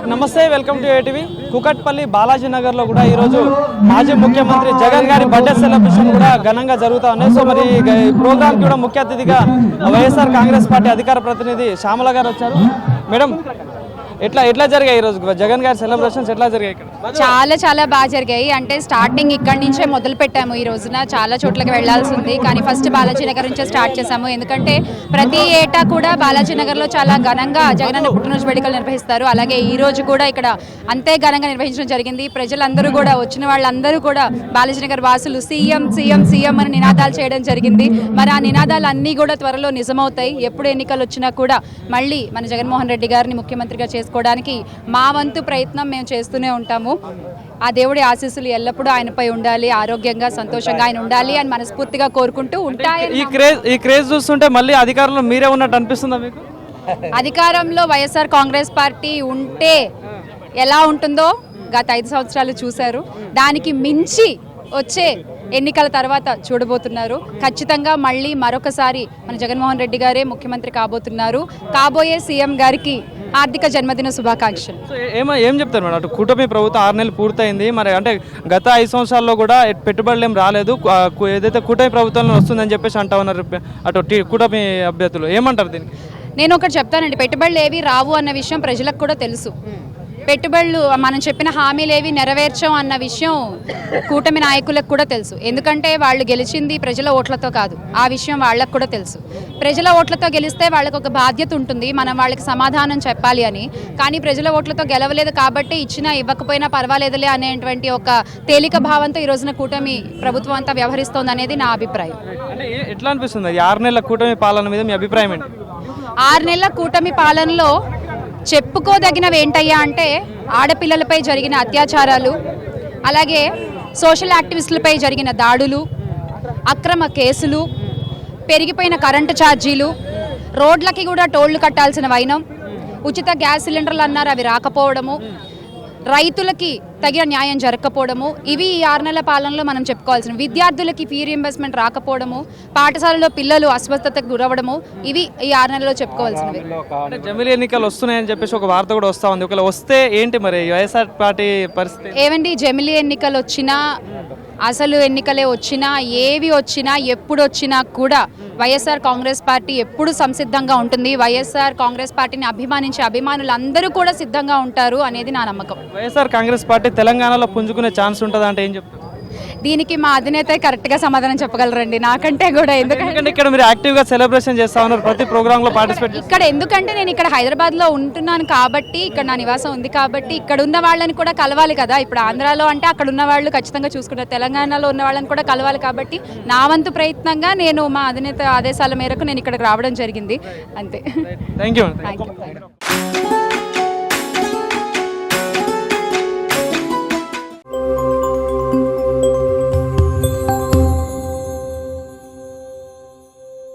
Right నమస్తే welcome to ATV. Kukatpally Balaji Nagar లో కూడా ఈరోజు మాజీ ముఖ్యమంత్రి జగన్ గారి బర్త్డే సెలబ్రేషన్ కూడా ఘనంగా జరుగుతూ ఉన్నాయి. సో మరి ఈ ప్రోగ్రామ్ కూడా ముఖ్య అతిథిగా వైఎస్ఆర్ కాంగ్రెస్ పార్టీ అధికార ప్రతినిధి శ్యామల గారు వచ్చారు. మేడం ఎట్లా జరిగాయి ఈరోజు జగన్ గారి సెలబ్రేషన్స్ ఎట్లా జరిగాయి? చాలా బాగా జరిగాయి. అంటే స్టార్టింగ్ ఇక్కడ నుంచే మొదలు పెట్టాము. ఈ రోజున చాలా చోట్లకి వెళ్లాల్సి ఉంది, కానీ ఫస్ట్ బాలాజీ నగర్ నుంచే స్టార్ట్ చేశాము. ఎందుకంటే ప్రతి ఏటా కూడా బాలాజీ నగర్లో చాలా ఘనంగా జగనన్న పుట్టినరోజు వేడుకలు నిర్వహిస్తారు. అలాగే ఈ రోజు కూడా ఇక్కడ అంతే ఘనంగా నిర్వహించడం జరిగింది. ప్రజలందరూ కూడా వచ్చిన వాళ్ళందరూ కూడా బాలాజీ నగర్ వాసులు సీఎం సీఎం సీఎం అని నినాదాలు చేయడం జరిగింది. మరి ఆ నినాదాలు అన్నీ కూడా త్వరలో నిజమవుతాయి. ఎప్పుడు ఎన్నికలు వచ్చినా కూడా మళ్ళీ మన జగన్మోహన్ రెడ్డి గారిని ముఖ్యమంత్రిగా చేసుకోవడానికి మా వంతు ప్రయత్నం మేము చేస్తూనే ఉంటాము. ఆ దేవుడి ఆశీస్సులు ఎల్లప్పుడూ ఆయనపై ఉండాలి, ఆరోగ్యంగా సంతోషంగా ఆయన ఉండాలి అని మనస్ఫూర్తిగా కోరుకుంటూ ఉంటాయి. ఈ క్రేజ్ చూస్తుంటే మళ్ళీ అధికారంలో మీరే ఉన్నట్టు అనిపిస్తుందా మీకు? అధికారంలో వైఎస్ఆర్ కాంగ్రెస్ పార్టీ ఉంటే ఎలా ఉంటుందో గత 5 సంవత్సరాలు చూశారు. దానికి మించి వచ్చే ఎన్నికల తర్వాత చూడబోతున్నారు. ఖచ్చితంగా మళ్ళీ మరొకసారి మన జగన్మోహన్ రెడ్డి గారే ముఖ్యమంత్రి కాబోతున్నారు. కాబోయే సీఎం గారికి ఆర్థిక జన్మదిన శుభాకాంక్షలు. ఏం చెప్తారు మేడం? అటు కూటమి ప్రభుత్వం 6 నెలలు పూర్తయింది. మరి అంటే గత 5 సంవత్సరాల్లో కూడా పెట్టుబడులు ఏం రాలేదు. ఏదైతే కూటమి ప్రభుత్వంలో వస్తుందని చెప్పేసి అంటా ఉన్నారు అటు కూటమి అభ్యర్థులు. ఏమంటారు దీనికి? నేను ఒకటి చెప్తానండి, పెట్టుబడులు ఏవి రావు అన్న విషయం ప్రజలకు కూడా తెలుసు. పెట్టుబడులు మనం చెప్పిన హామీలు ఏవి నెరవేర్చాం అన్న విషయం కూటమి నాయకులకు కూడా తెలుసు. ఎందుకంటే వాళ్ళు గెలిచింది ప్రజల ఓట్లతో కాదు, ఆ విషయం వాళ్ళకు కూడా తెలుసు. ప్రజల ఓట్లతో గెలిస్తే వాళ్ళకు ఒక బాధ్యత ఉంటుంది, మనం వాళ్ళకి సమాధానం చెప్పాలి అని. కానీ ప్రజల ఓట్లతో గెలవలేదు కాబట్టి ఇచ్చినా ఇవ్వకపోయినా పర్వాలేదులే అనేటువంటి ఒక తేలిక భావంతో ఈ రోజున కూటమి ప్రభుత్వం అంతా వ్యవహరిస్తోంది అనేది నా అభిప్రాయం. అంటే ఎట్లా అనిపిస్తుంది 6 నెలల కూటమి పాలన మీద మీ అభిప్రాయం ఏంటి? 6 నెలల కూటమి పాలనలో చెప్పుకోదగినవి ఏంటయ్యా అంటే ఆడపిల్లలపై జరిగిన అత్యాచారాలు, అలాగే సోషల్ యాక్టివిస్టులపై జరిగిన దాడులు, అక్రమ కేసులు, పెరిగిపోయిన కరెంటు ఛార్జీలు, రోడ్లకి కూడా టోళ్లు కట్టాల్సిన వైనం, ఉచిత గ్యాస్ సిలిండర్లు అన్నారు అవి రాకపోవడము, రైతులకి తగిన న్యాయం జరగకపోవడము, ఇవి ఈ 6 నెలల పాలనలో మనం చెప్పుకోవాల్సిన. విద్యార్థులకి ఫీ రీయింబర్స్మెంట్ రాకపోవడము, పాఠశాలలో పిల్లలు అస్వస్థతకు గురవడము, ఇవి ఈ 6 నెలల్లో చెప్పుకోవాల్సినవి. జమిలీ ఎన్నికలు వస్తున్నాయని చెప్పేసి ఒక వార్త కూడా వస్తూ ఉంది. ఒకవేళ వస్తే ఏంటి మరి వైఎస్ఆర్ పార్టీ పరిస్థితి? ఏమండి, జమిలీ ఎన్నికలు వచ్చినా, అసలు ఎన్నికలే వచ్చినా, ఏవి వచ్చినా, ఎప్పుడు వచ్చినా కూడా వైఎస్ఆర్ కాంగ్రెస్ పార్టీ ఎప్పుడు సంసిద్ధంగా ఉంటుంది. వైఎస్ఆర్ కాంగ్రెస్ పార్టీని అభిమానించే అభిమానులు అందరూ కూడా సిద్ధంగా ఉంటారు అనేది నా నమ్మకం. వైఎస్ఆర్ కాంగ్రెస్ పార్టీ తెలంగాణలో పుంజుకునే ఛాన్స్ ఉంటుందా అంటే ఏం చెప్తారు? దీనికి మా అధినేత కరెక్ట్గా సమాధానం చెప్పగలరండి, నాకంటే కూడా. ఎందుకంటే ఇక్కడ మీరు యాక్టివ్గా సెలబ్రేషన్ చేస్తా ఉన్నారు, ప్రతి ప్రోగ్రాంలో పార్టిసిపేట్ ఇక్కడ. ఎందుకంటే నేను ఇక్కడ హైదరాబాద్లో ఉంటున్నాను కాబట్టి, ఇక్కడ నా నివాసం ఉంది కాబట్టి, ఇక్కడ ఉన్న వాళ్ళని కూడా కలవాలి కదా. ఇప్పుడు ఆంధ్రాలో అంటే అక్కడ ఉన్న వాళ్ళు ఖచ్చితంగా చూసుకుంటారు, తెలంగాణలో ఉన్న వాళ్ళని కూడా కలవాలి కాబట్టి నా వంతు ప్రయత్నంగా నేను మా అధినేత ఆదేశాల మేరకు నేను ఇక్కడికి రావడం జరిగింది. అంతే. Thank you.